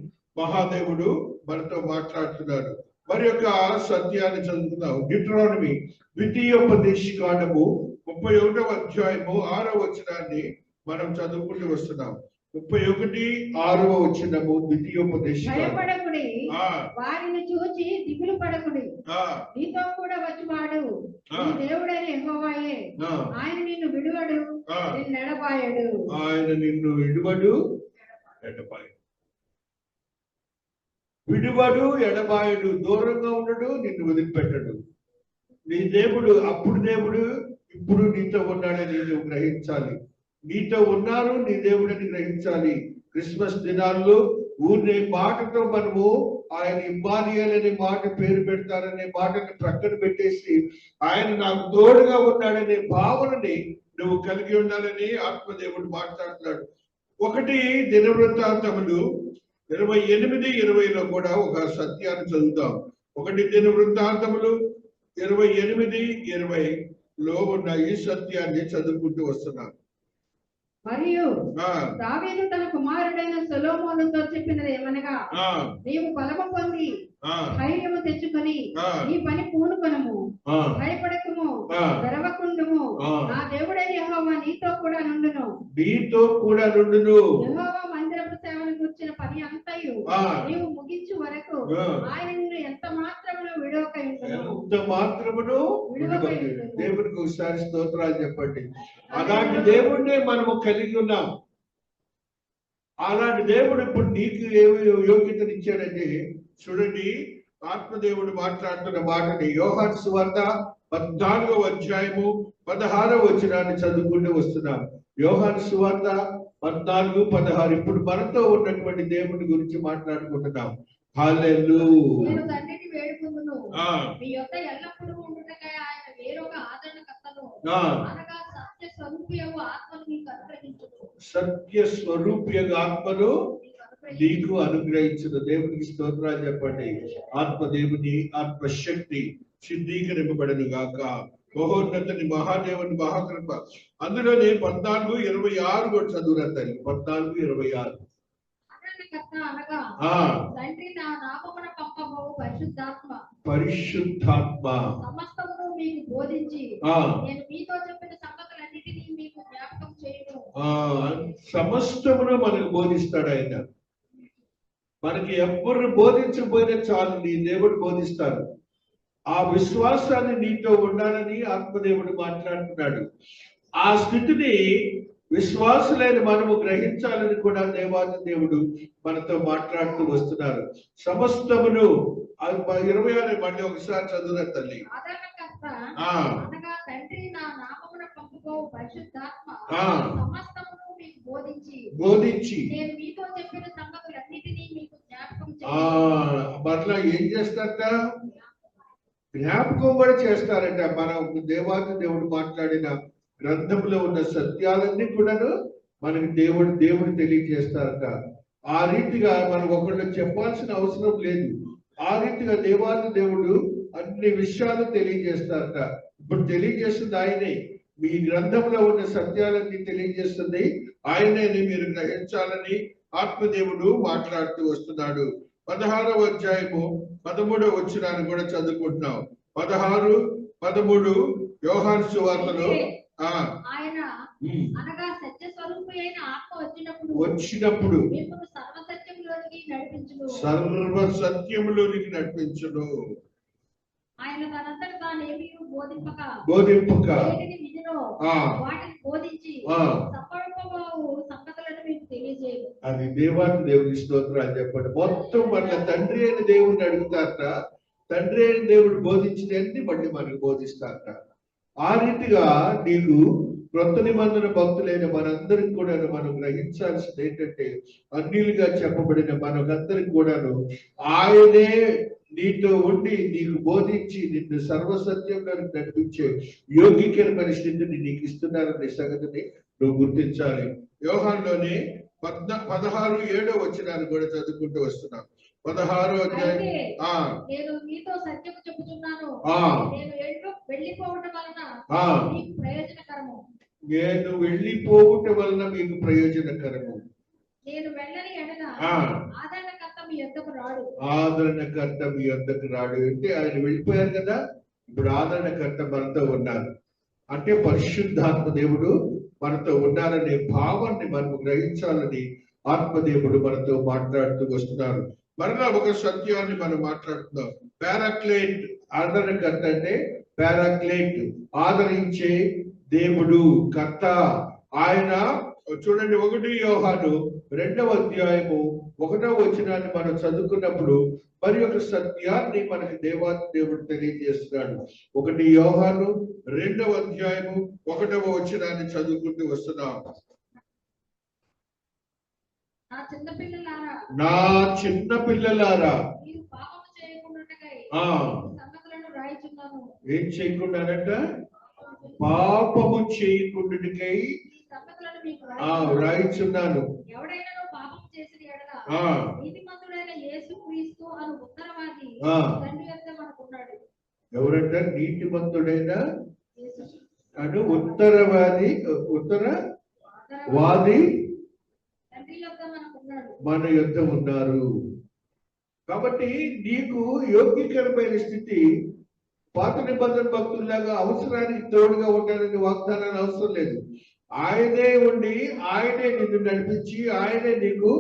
మహాదేవుడు మనతో మాట్లాడుతున్నాడు. మరి యొక్క సత్యాన్ని చదువుతున్నాం. డిట్రానమీ 2వ కాండము 31వ అధ్యాయము 6వ వచనాన్ని మనం చదువుకుంటూ వస్తున్నాం. 31:6 ద్వితీయోపదేశం. భయపడకుడి, వారిని చూచి దిగులు పడకుడి. నీతో కూడా వచ్చువాడు నీ దేవుడైన యెహోవాయే. ఆయన నిన్ను విడువడు, నిన్ను ఎడబాయడు. ఆయన నిన్ను విడువడు, ఎడబాయడు. విడువడు, ఎడబాయడు. దూరంగా ఉండడు, నిన్ను వదిలిపెట్టడు. నీ దేవుడు అప్పుడు దేవుడు, ఇప్పుడు నీతో ఉన్నాడని నువ్వు గ్రహించాలి. నీతో ఉన్నారు నీ దేవుడిని గ్రహించాలి. క్రిస్మస్ దినాల్లో ఊరినే మాటతో మనము ఆయన ఇమ్మానుయేల్ అనే మాట పేరు పెడతారనే మాటని ప్రక్కన పెట్టేసి ఆయన నాకు తోడుగా ఉన్నాడనే భావనని నువ్వు కలిగి ఉండాలని ఆత్మదేవుడు మాట్లాడుతున్నాడు. 1 దినవృత్తాంతములు 28:20 కూడా ఒక సత్యాన్ని చదువుతాం. 1 దినవృత్తాంతములు 28:20 ఉన్న ఈ సత్యాన్ని చదువుకుంటూ వస్తున్నాం. మరియు దావీదు తన కుమారుడైన సొలొమోనుతో చెప్పినది ఏమనగా, నీవు బలము పొంది ధైర్యము తెచ్చుకొని నీ పని పూనుకొనుము, భయపడకుము, గర్వకుండుము. నా దేవుడైన యెహోవా నీతో కూడా నుండును. యెహోవా మందిరపు సేవను గురించిన పని అంతయు నీవు ముగించు వరకు ఆయన నిన్ను ఎంత మాత్రమును విడవకయుండును. దేవుడికి ఒకసారి స్తోత్రాలు చెప్పండి. అలాంటి దేవుడినే మనము కలిగి ఉన్నాం. అలాంటి దేవుడు ఇప్పుడు నీకు ఏమి యోగ్యతనిచ్చాడంటే చూడండి, ఆత్మదేవుడు మాట్లాడుతున్న మాటని యోహాను సువార్త 14:16 చదువుకుంటూ వస్తున్నాం. యోహాను సువార్త 14:16. ఇప్పుడు మనతో ఉన్నటువంటి దేవుడి గురించి మాట్లాడుకుంటున్నాం. హల్లెలూయా. నేను తండ్రిని వేడుకొందును, మీ యొద్ద ఎల్లప్పుడూ ఉండుటకై ఆయన వేరొక ఆదరణకర్తను అనగా సత్య స్వరూపియగు ఆత్మను మీకు అనుగ్రహించును. సత్య స్వరూపియగు ఆత్మను నీకు అనుగ్రహించును. దేవునికి స్తోత్రాలు చెప్పండి. ఆత్మదేవుని ఆత్మశక్తి సిద్ధీకరింపబడను గాక. మహోన్నతుని మహాదేవుని మహాకృప. అందులోనే 14:26 కూడా చదువురా తల్లి. 14:26. తండ్రి నా నామమున పంపబో పరిశుద్ధాత్మ సమస్తమును మీకు బోధించి నేను మీతో చెప్పిన సంగతులన్నిటినీ మీకు జ్ఞాపకం చేయును. సమస్తమును మనకు బోధిస్తాడు ఆయన. మనకి ఎవరు బోధించకపోయినా చాలు, నీ దేవుడు బోధిస్తాడు. ఆ విశ్వాసాన్ని నీతో ఉండాలని ఆత్మదేవుడు మాట్లాడుతున్నాడు. ఆ స్థితిని విశ్వాసులైన మనము గ్రహించాలని కూడా దేవాది దేవుడు మనతో మాట్లాడుతూ వస్తున్నారు. సమస్తమును 26 మళ్ళీ ఒకసారి చదువురా తల్లి. బోధించి మరలా ఏం చేస్తారట? జ్ఞాపకం కూడా చేస్తారంట. మన దేవాది దేవుడు మాట్లాడిన గ్రంథంలో ఉన్న సత్యాలన్నీ కూడాను మనకి దేవుడు తెలియజేస్తారట. ఆ రీతిగా మనం ఒకళ్ళు చెప్పాల్సిన అవసరం లేదు. ఆ రీతిగా దేవాది దేవుడు అన్ని విషయాలు తెలియజేస్తారట. ఇప్పుడు తెలియజేస్తుంది ఆయనే. మీ గ్రంథంలో ఉన్న సత్యాలన్నీ తెలియజేస్తుంది ఆయనే మీరు గ్రహించాలని ఆత్మదేవుడు మాట్లాడుతూ వస్తున్నాడు. 16వ అధ్యాయము 13వ వచనాన్ని కూడా చదువుకుంటున్నాం. 16-13 యోహాను సువార్తలో ఆయన అనగా సత్య స్వరూపి అయిన ఆత్మ వచ్చినప్పుడు సర్వ సత్యములోనికి నడిపించును. ఆయన తనంతట తాను ఏమీ బోధింపక వాటిని బోధించి సంపూర్ణమగు సంగతులను మీకు తెలియజేయు. అది దేవాది దేవుని స్తోత్రాలు చెప్పండి. మొత్తం మన తండ్రి అయిన దేవుడిని అడుగుతారట. తండ్రి అయిన దేవుడు బోధించినన్ని మళ్ళీ మనకు బోధిస్తారట. ఆ రీతిగా నీకు క్రొత్త నిబంధన భక్తులైన మనందరికి కూడా మనం గ్రహించాల్సింది ఏంటంటే, అన్యులుగా చెప్పబడిన మనకందరికి కూడాను ఆయనే నీతో ఉండి నీకు బోధించి నిన్ను సర్వసత్యంగా నడిపించే యోగ్యకరమైన స్థితిని నీకు ఇస్తున్నారనే సంగతిని నువ్వు గుర్తించాలి. యోహానులోనే 16-7 వచనాన్ని కూడా చదువుకుంటూ వస్తున్నాం. 16వ అధ్యాయం. నేను మీతో సత్యము చెప్పుచున్నాను, నేను వెళ్ళిపోవటం వలన మీకు ప్రయోజనకరము. నేను వెళ్ళిపోవటం వలన మీకు ప్రయోజనకరము. నేను వెళ్ళని ఎడల ఆదరణకర్త మీ యొద్దకు రాడు. ఆదరణకర్త మీ యొద్దకు రాడు అంటే ఆయన వెళ్ళిపోయారు కదా, ఇప్పుడు ఆదరణకర్త మనతో ఉన్నారు. అంటే పరిశుద్ధాత్మ దేవుడు మనతో ఉన్నారనే భావాన్ని మనం గ్రహించాలని ఆత్మదేవుడు మనతో మాట్లాడుతూ వస్తున్నారు. మరలా ఒక సత్యాన్ని మనం మాట్లాడుతున్నాం. పారాక్లేట్ ఆదరణకర్త అంటే పారాక్లేట్ ఆదరించే దేవుడు కర్త ఆయన. చూడండి 1 యోహాను 2వ అధ్యాయము 1వ వచనాన్ని మనం చదువుకున్నప్పుడు మరి ఒక సత్యాన్ని మనకి దేవుడు తెలియజేస్తున్నాడు. 1 యోహాను 2వ అధ్యాయము 1వ వచనాన్ని చదువుకుంటూ వస్తున్నాం. నా చిన్న పిల్లలారా ఏం చేయకుండానంట, పాపము చేయకుండానికై రాయిచున్నాను. ఎవరంట? నీతిమంతుడైన అను ఉత్తరవాది మన యొద్ద ఉన్నారు. కాబట్టి నీకు యోగ్యకరమైన స్థితి పాత నిబంధన భక్తుల్లాగా అవసరానికి తోడుగా ఉండాలని వాగ్దానాన్ని అవసరం లేదు. ఆయనే ఉండి ఆయనే నిన్ను నడిపించి ఆయనే నీకు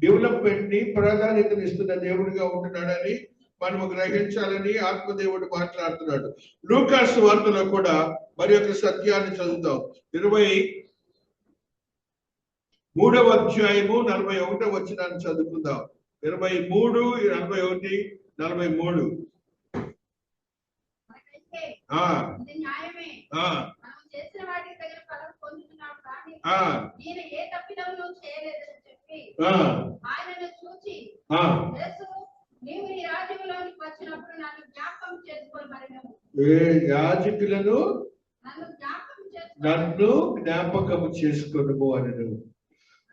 డెవలప్మెంట్ ని ప్రాధాన్యతను ఇస్తున్న దేవుడిగా ఉంటున్నాడని మనము గ్రహించాలని ఆత్మదేవుడు మాట్లాడుతున్నాడు. లూకాసు వార్తలో కూడా మరి యొక్క సత్యాన్ని చదువుతాం. 23వ అధ్యాయము 41వ వచనాన్ని చదువుకుందాం. 23, 41, 43. యాజకులను నన్ను జ్ఞాపకం చేసుకొనుము అని.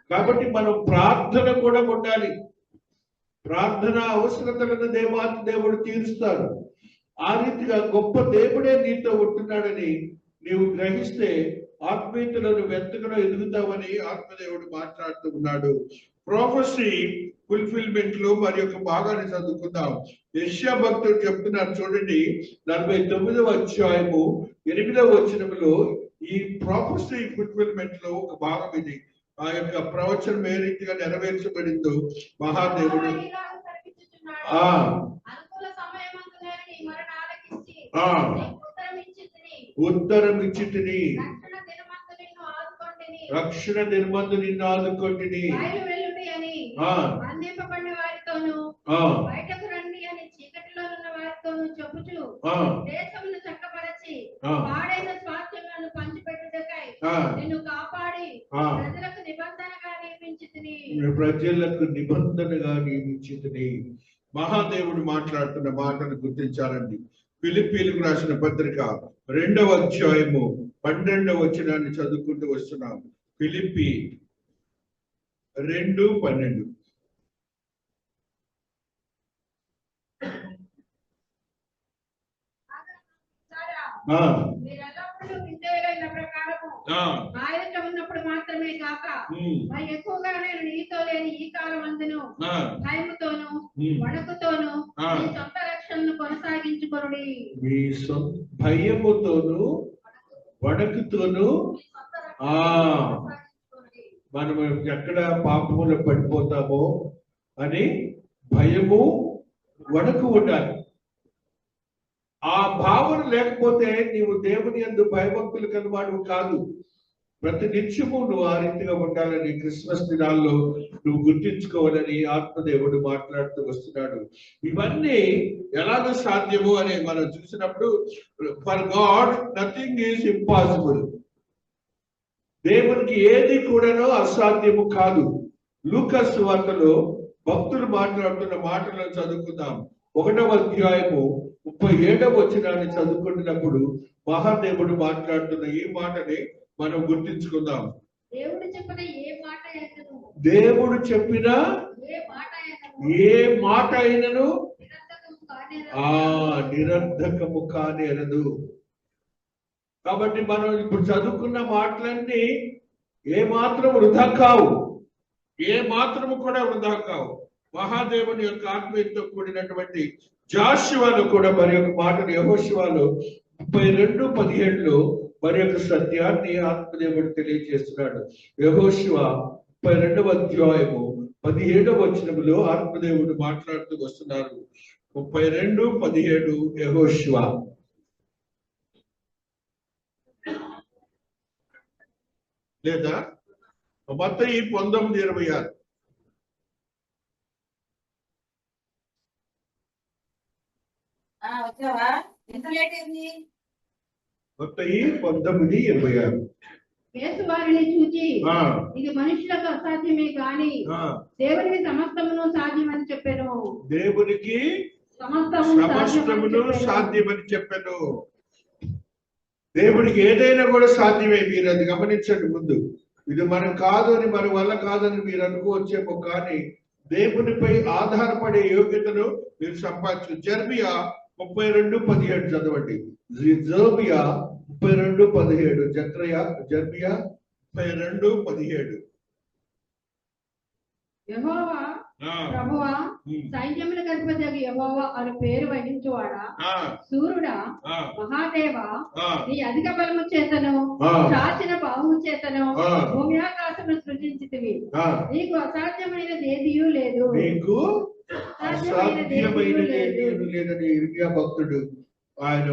కాబట్టి మనం ప్రార్థన కూడా ఉండాలి. ప్రార్థన అవసరతలను దేవుడు తీరుస్తాడు. ఆ రీతిగా గొప్ప దేవుడే నీతో ఉంటున్నాడని నీవు గ్రహిస్తే ఆత్మీయతలను వెంతగా ఎదుగుతావని ఆత్మదేవుడు మాట్లాడుతూ ఉన్నాడు. ప్రొఫెసీ ఫుల్ఫిల్మెంట్ లో మరి యొక్క భాగాన్ని చదువుకుందాం. యెషయా భక్తుడు చెప్తున్నారు చూడండి, 49వ అధ్యాయము 8వ వచనంలో ఈ ప్రొఫెసీ ఫుల్ఫిల్మెంట్ లో ఒక భాగం ఇది. ఆ యొక్క ప్రవచనం ఏ రీతిగా నెరవేర్చబడిందో మహాదేవుడు ఉత్తరం ఇచ్చితిని, రక్షణ దినమందు నిన్ను ఆదుకొంటిని, బయటకు రండి అని చీకటిలో ఉన్న వారితోను చెప్పుచు దేశమును చక్కబరచి పాడైన స్వాస్థ్యములను పంచిపెట్టుటకై నిన్ను కాపాడి ప్రజలకు నిబంధనగా నియమించితిని. మహాదేవుడు మాట్లాడుతున్న మాటను గుర్తించాలండి. ఫిలిప్పీలకు రాసిన పత్రిక 2వ అధ్యాయము 12వ వచనాన్ని చదువుకుంటూ వస్తున్నాం. ఫిలిప్పీ 2:12. ఉన్నప్పుడు మాత్రమే కాక ఎక్కువగా నేను నీతో లేని ఈ కాలం అందును భయముతోను వణకుతోను మీ సొంత రక్షణను కొనసాగించుకొనుడి. మీ భయముతోను వణకుతోను మనం ఎక్కడ పాపములో పడిపోతామో అని భయము వణకు ఉండాలి. ఆ భావన లేకపోతే నీవు దేవుని యందు భయభక్తులు కలవాడు కాదు. ప్రతి నిత్యము నువ్వు ఆ రీతిగా ఉండాలని క్రిస్మస్ దినాల్లో నువ్వు గుర్తించుకోవాలని ఆత్మదేవుడు మాట్లాడుతూ వస్తున్నాడు. ఇవన్నీ ఎలాగ సాధ్యము అని మనం చూసినప్పుడు for God nothing is impossible. దేవునికి ఏది కూడాను అసాధ్యము కాదు. లూకాసు వార్తలో భక్తులు మాట్లాడుతున్న మాటలను చదువుకుందాం. 1వ అధ్యాయము 37వ వచనాన్ని చదువుకుంటున్నప్పుడు మహాదేవుడు మాట్లాడుతున్న ఈ మాటని మనం గుర్తించుకుందాం. దేవుడు చెప్పిన ఏ మాట అయినను నిరర్ధకము కానేరదు. కాబట్టి మనం ఇప్పుడు చదువుకున్న మాటలన్నీ ఏ మాత్రం వృధా కావు, ఏ మాత్రము కూడా వృధా కావు. మహాదేవుని యొక్క ఆత్మీయతతో కూడినటువంటి జాషువాలో కూడా మరి యొక్క మాటను యెహోషువలో 32:17లో మరి యొక్క సత్యాన్ని ఆత్మదేవుడు తెలియజేస్తున్నాడు. యెహోషువ 32వ అధ్యాయము 17వ వచనములో ఆత్మదేవుడు మాట్లాడుతూ వస్తున్నారు. 32:17 యెహోషువ. లేదా మత్తయి 19:26. మత్తయి 19:26. యేసు వారిని చూచి ఇది మనుషులకు అసాధ్యమే గాని దేవునికి సమస్తమును సాధ్యమని చెప్పాను. దేవునికి సమస్తమును సాధ్యమని చెప్పాను. దేవుడికి ఏదైనా కూడా సాధ్యమే. మీరు అది గమనించండి. ముందు ఇది మనం కాదు అని, మన వల్ల కాదని మీరు అనుకోవచ్చేమో, కానీ దేవునిపై ఆధారపడే యోగ్యతను మీరు సంపాదించు. జెర్మియా 32:17 చదవండి. జెర్మియా 32:17. జెర్మియా 32:17. యెహోవా ప్రభువా, సైన్యములకు అధిపతియగు యెహోవా అని పేరు వహించువాడా, సూర్యుడా, మహాదేవా, నీ అధిక బలము చేతను చాచిన బాహువు చేతను భూమి ఆకాశమును సృజించితివి. నీకు అసాధ్యమైనది ఏదియూ లేదు. నీకు అసాధ్యమైనది లేదని ఇర్మియా భక్తుడు ఆయన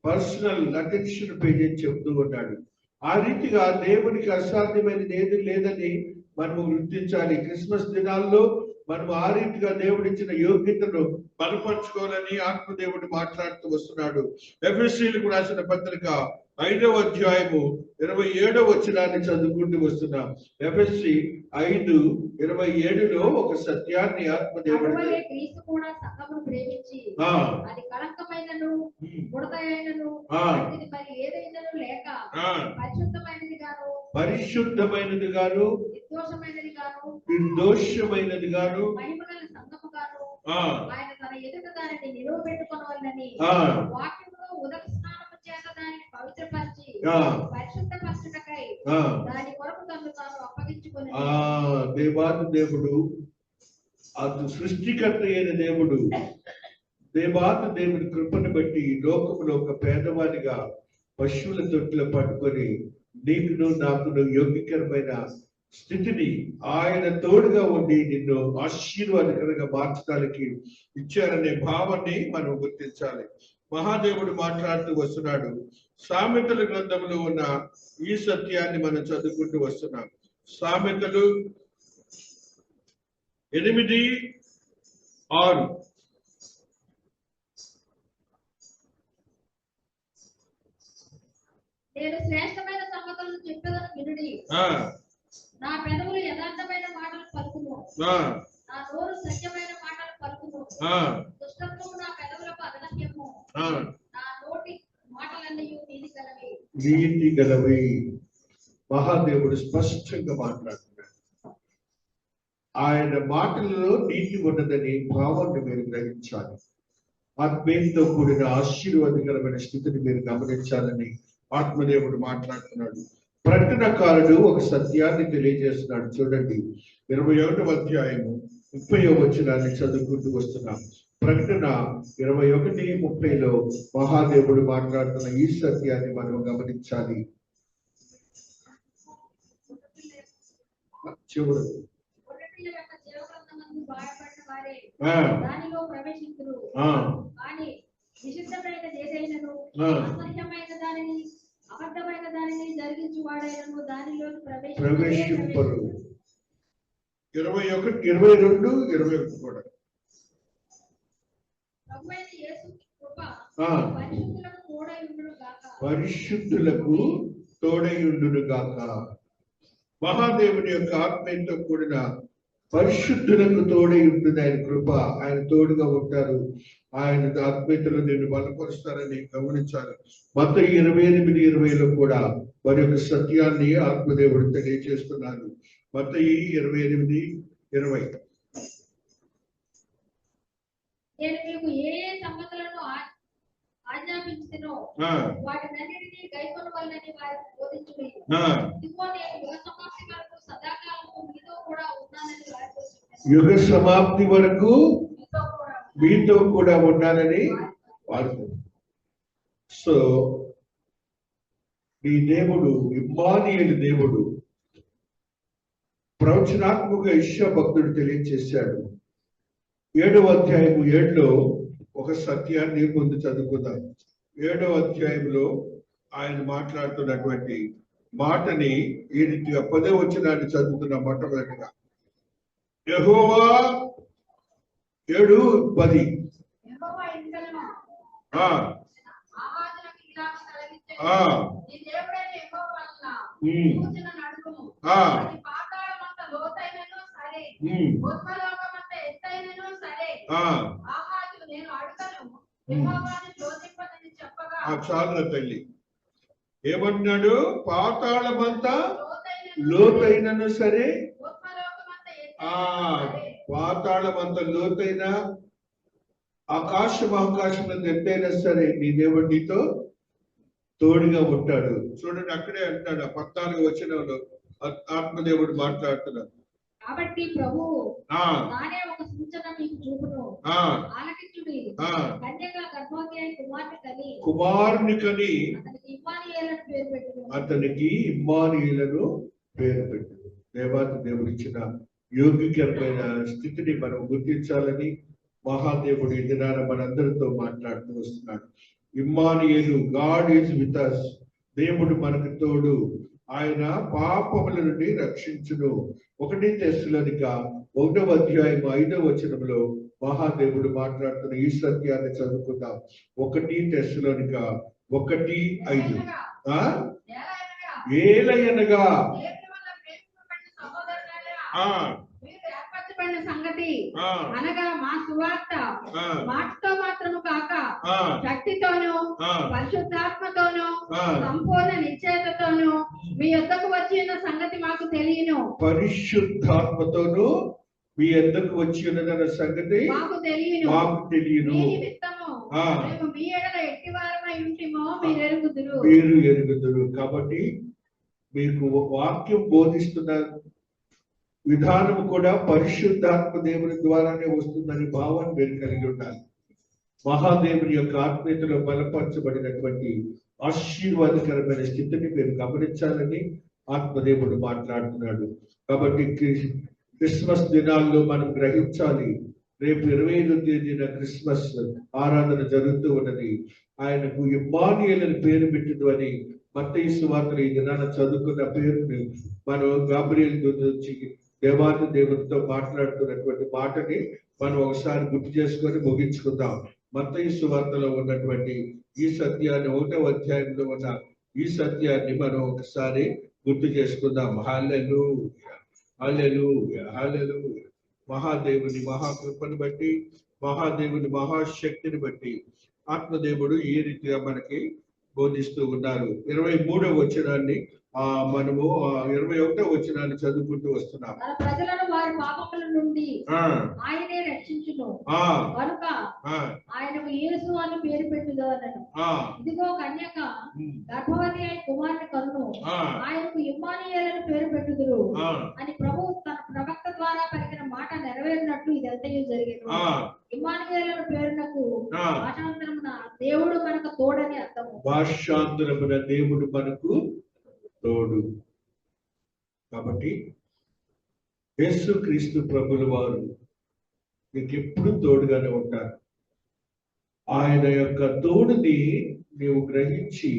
పర్సనల్ అటెన్షన్ పే చేసి చెప్తూ ఉన్నాడు. ఆ రీతిగా దేవునికి అసాధ్యమైనది ఏది లేదని మనము గుర్తించాలి. క్రిస్మస్ దినాల్లో మనం ఆ రీతిగా దేవుడిచ్చిన యోగ్యతను బలపరుచుకోవాలని ఆత్మదేవుడు మాట్లాడుతూ వస్తున్నాడు. ఎఫెసీయులకు రాసిన పత్రిక 5వ అధ్యాయము 27వ వచనాన్ని చదువుకుంటూ వస్తున్నాం. ఎఫెసీ 5:27లో ఒక సత్యాన్ని ఆత్మదేవుడు పరిశుద్ధమైనది గాను నిర్దోషమైనది గాను ఆయన తన ఎదుట దానిని నిలువబెట్టుకొనవలెనని వాక్యములో ఉదక స్నానము చేత దానిని పవిత్రపరిచి పరిశుద్ధపరచుటకై దాని కొరకు తనను తాను అప్పగించుకొనెను. దేవాది దేవుడు, అటు సృష్టికర్త అయిన దేవుడు, దేవాది దేవుడి కృపను బట్టి లోకములో ఒక పేదవాడిగా పశువుల తొట్టిలో పట్టుకొని నీకును నాకును యోగ్యకరమైన స్థితిని ఆయన తోడుగా ఉండి నిన్ను ఆశీర్వాదకరంగా మార్చడానికి ఇచ్చారనే భావాన్ని మనం గుర్తించాలి. మహాదేవుడు మాట్లాడుతూ వస్తున్నాడు. సామెతల గ్రంథంలో ఉన్న ఈ సత్యాన్ని మనం చదువుకుంటూ వస్తున్నాం. సామెతలు 8:6. నేను శ్రేష్టమైన సంగతులను చెప్పేదను వినుడి. నా పెదవులు యథార్థమైన మాటలు పలుకును, నా నోరు సత్యమైన మాటలు పలుకును. దుష్టత్వము నా పెదవులకు అదనహ్యము, నా నోటి మాటలన్నీ నీతి గలవి. మహాదేవుడు స్పష్టంగా మాట్లాడుతున్నాడు. ఆయన మాటలలో నీతి ఉన్నదని భావాన్ని మీరు గ్రహించాలి. ఆత్మీయంతో కూడిన ఆశీర్వాదకరమైన స్థితిని మీరు గమనించాలని ఆత్మదేవుడు మాట్లాడుతున్నాడు. ప్రకటనకారుడు ఒక సత్యాన్ని తెలియజేస్తున్నాడు. చూడండి, 21వ అధ్యాయము 30వ వచనాన్ని చదువుకుంటూ వస్తున్నాం. ప్రకటన 21:30లో మహాదేవుడు మాట్లాడుతున్న ఈ సత్యాన్ని మనం గమనించాలి. చివరి ప్రవేశింపరు. 21, 22, 21 కూడా పరిశుద్ధులకు తోడయుండును గాక. మహాదేవుని యొక్క ఆత్మీయంతో కూడిన పరిశుద్ధులకు తోడై ఉంటుంది ఆయన కృప. ఆయన తోడుగా ఉంటారు. ఆయన ఆత్మీయతలో నిన్ను బలపరుస్తారని గమనించాలి. మత్తయి 28:20లో కూడా వారి యొక్క సత్యాన్ని ఆత్మదేవుడు తెలియజేస్తున్నారు. మత్తయి 28:20. నేను మీకు ఏ సంగతులను ఆజ్ఞాపించుదునో వాటినన్నిటినీ గైకొనవలెనని వారికి బోధించుడి. ఇదిగో నేను యుగ సమాప్తి వరకు సదాకాలము మీతో కూడా ఉన్నానని వారితో చెప్పాను. యుగ సమాప్తి వరకు మీతో కూడా ఉన్నానని వారితో. సో నీ దేవుడు ఇమ్మానుయేలు దేవుడు, ప్రవచనాత్మక యెషయా భక్తుడు తెలియజేశాడు. 7వ అధ్యాయము 7లో ఒక సత్యాన్ని ముందు చదువుకుందాం. 7వ అధ్యాయంలో ఆయన మాట్లాడుతున్నటువంటి మాటని ఈ రీతిగా 10వ వచనాన్ని చదువుతున్న మొట్టమొదటిగా. యెహోవా 7:10 యెహోవా ఇంకను ఆ ఆహాజులకు ఇలాగ కలిగించెను. ఆ నీ దేవుడైన యెహోవా వలన ఉమ్. సూచన నడుపుము. ఆ అది పాతాళమంత లోతైనను సరే, ఉమ్. భూలోకమంత ఎత్తైనను సరే, ఆ ఆహాజు నేను అడుగను యెహోవాను శోధింపనని చెప్పగా చాలు తల్లి ఏమంటున్నాడు? పాతాళమంతా లోతైనను లోతైనను సరే, భూలోకమంత ఆ ఎత్తైనను సరే, పాతాళమంత లోతైన ఆకాశం ఎత్తైనా సరే నీ దేవుడు నీతో తోడుగా ఉంటాడు. చూడండి, అక్కడే అంటాడు 14వ వచనంలో ఆత్మదేవుడు మాట్లాడుతున్నాడు. కాబట్టి ప్రభువు ఆ తానే ఒక సూచన మీకు చూపును. ఆ ఆలకించుడి. ఆ కన్యక గర్భవతి అయిన కుమార్తె కని కుమారుని కని అతనికి ఇమ్మానుయేలను పేరు పెట్టును. అతనికి ఇమ్మానుయేలను పేరు పెట్టు. దేవాతి దేవుడు ఇచ్చిన యోగ్యకరమైన స్థితిని మనం గుర్తించాలని మహాదేవుడు ఈ దినాన మనందరితో మాట్లాడుతూ వస్తున్నాడు. Immanuel, God is with us. దేవుడు మనకు తోడు, ఆయన పాపముల నుండి రక్షించును. 1 తెస్సలోనిక 1వ అధ్యాయం 5వ వచనంలో మహాదేవుడు మాట్లాడుతున్న ఈ సత్యాన్ని చదువుకుందాం. 1 తెస్సలోనిక 1:5. ఆ ఏలయనగా దేవుని వల్ల ప్రేమింపబడిన సహోదరులారా, ఆ మీరు ఏర్పరచబడిన సంగతి ఆ అనగా మా సువార్త ఆ మాటతో మాత్రము కాక ఆ శక్తితోను ఆ పరిశుద్ధాత్మతోను ఆ సంపూర్ణ నిశ్చయతతోను మీ యొద్దకు వచ్చిన సంగతి మాకు తెలియను. పరిశుద్ధాత్మతోను మీ ఎందుకు వచ్చి ఉన్నదన్న సంగతి మాకు తెలియను. మాకు తెలియను. మీ నిమిత్తము ఆ. మేము మీ ఎడల ఎట్టివారమై ఉంటిమో మీరు ఎరుగుదురు. మీరు ఎరుగుదురు. కాబట్టి మీకు వాక్యం బోధిస్తున్న విధానం కూడా పరిశుద్ధాత్మ దేవుని ద్వారానే వస్తుందని భావన మీరు కలిగి ఉండాలి. మహాదేవుని యొక్క ఆత్మీయతలో బలపరచబడినటువంటి ఆశీర్వాదకరమైన స్థితిని మీరు గమనించాలని ఆత్మదేవుడు మాట్లాడుతున్నాడు. కాబట్టి క్రిస్మస్ దినాల్లో మనం గ్రహించాలి. రేపు 25వ తేదీన క్రిస్మస్ ఆరాధన జరుగుతూ ఉన్నది. ఆయనకు ఇమ్మానుయేలు పేరు పెట్టింది అని మత్తయి సువార్తలో ఈ దినాన చదువుకున్న పేరుని మనం గాబ్రియేలు నుంచి దేవాది దేవునితో మాట్లాడుతున్నటువంటి మాటని మనం ఒకసారి గుర్తు చేసుకొని ముగించుకుందాం. మత్తయి సువార్తలో ఉన్నటువంటి ఈ సత్యాన్ని 1వ అధ్యాయంలో ఉన్న ఈ సత్యాన్ని మనం ఒకసారి గుర్తు చేసుకుందాం. హల్లెలూయా, హల్లెలూయా, హల్లెలూయా. మహాదేవుని మహాకృపను బట్టి, మహాదేవుని మహాశక్తిని బట్టి ఆత్మదేవుడు ఈ రీతిగా మనకి బోధిస్తూ ఉన్నారు. 23వ వచనాన్ని మనము 21వ వచనాన్ని చదువుకుంటూ వస్తున్నాం. తన ప్రజలను వారి పాపముల నుండి ఆ ఆయనే రక్షించును ఆ కనుక ఆ ఆయనకు యేసు అని పేరు పెట్టుదు అన్నను. ఆ ఇదిగో కన్యక ఉమ్, గర్భవతి అయిన కుమార్తె కన్ను ఆ ఆయనకు ఇమ్మానుయేలను పేరు పెట్టుదురు ఆ అని ప్రభువు తన ప్రవక్త ద్వారా పలికిన మాట నెరవేరినట్లు ఇదంతయు జరిగేను. ఆ ఇమ్మానుయేలను పేరునకు ఆ భాషాంతరమున దేవుడు మనకు తోడని అర్థము. భాషాంతరమున దేవుడు మనకు తోడు. కాబట్టి యేసుక్రీస్తు ప్రభుల వారు నీకు ఎప్పుడు తోడుగానే ఉంటారు. ఆయన యొక్క తోడుని నీవు గ్రహించి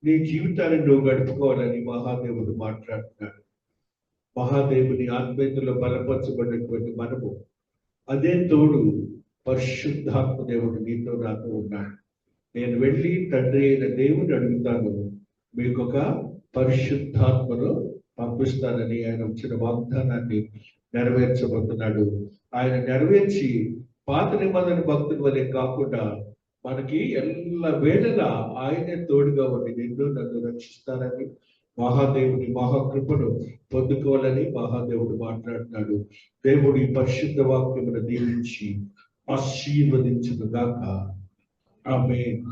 నీ జీవితాన్ని నువ్వు గడుపుకోవాలని మహాదేవుడు మాట్లాడుతున్నాడు. మహాదేవుని ఆత్మీయతలో బలపరచబడినటువంటి మనము అదే తోడు పరిశుద్ధాత్మ దేవుడు నీతో నాతో ఉన్నాడు. నేను వెళ్ళి తండ్రి అయిన దేవుని అడుగుతాను, మీకు ఒక పరిశుద్ధాత్మను పంపిస్తానని ఆయన వచ్చిన వాగ్దానాన్ని నెరవేర్చబోతున్నాడు. ఆయన నెరవేర్చి పాత నిబంధన భక్తుల వలె కాకుండా మనకి ఎల్ల వేళలా ఆయనే తోడుగా ఉండి నిన్ను నన్ను రక్షిస్తానని మహాదేవుని మహాకృపను పొందుకోవాలని మహాదేవుడు మాట్లాడుతున్నాడు. దేవుడు ఈ పరిశుద్ధ వాక్యమును దీవించి ఆశీర్వదించును గాక. ఆమేన్.